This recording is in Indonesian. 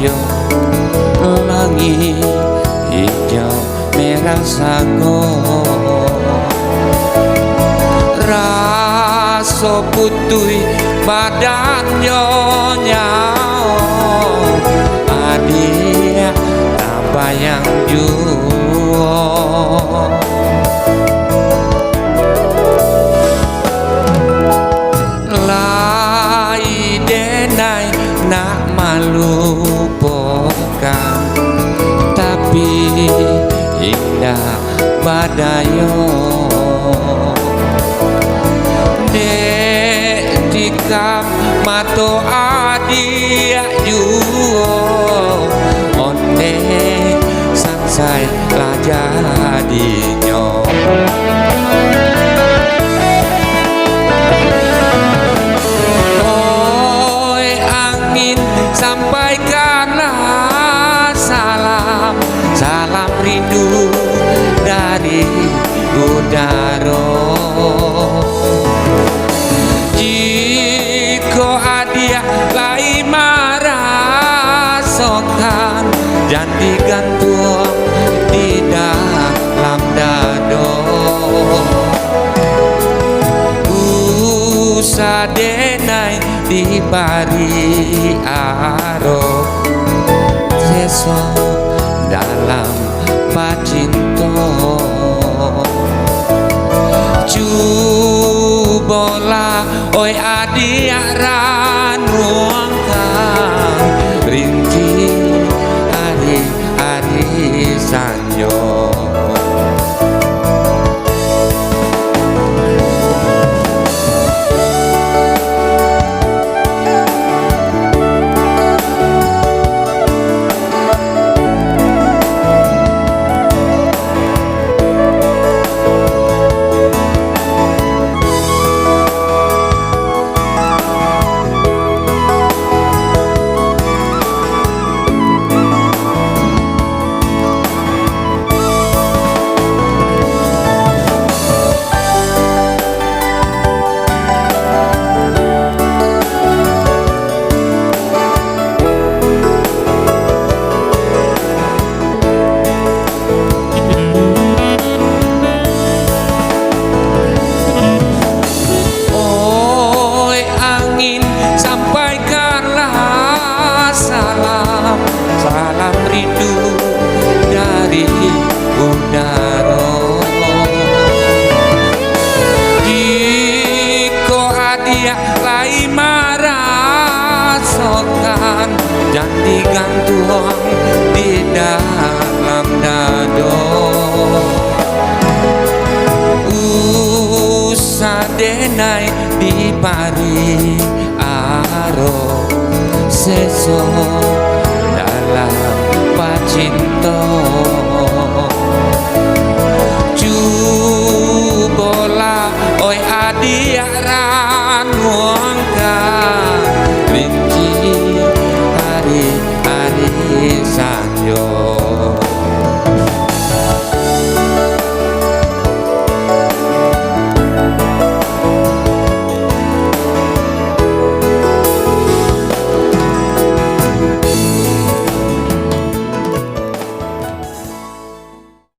yo langit hijau merah sago raso putui badan nyonya adia tak bayang juo lai denai nak malu pokan tapi indah badayo dek tikam mato adia juo onde sansai lah jadinyo oi angin sampaikanlah salam salam rindu dari udara jika adia lai marah sokan jangan gantung di dalam dado usadenai di bari aro seso dalam pacinto cubola oi adia ranuangkan rinci hari sanyo sampaikanlah salam salam rindu dari udara jika adia lai marah sokan jangan digantung di dalam dado usadenai di pari aro seso dalam pacinto cubola oi adia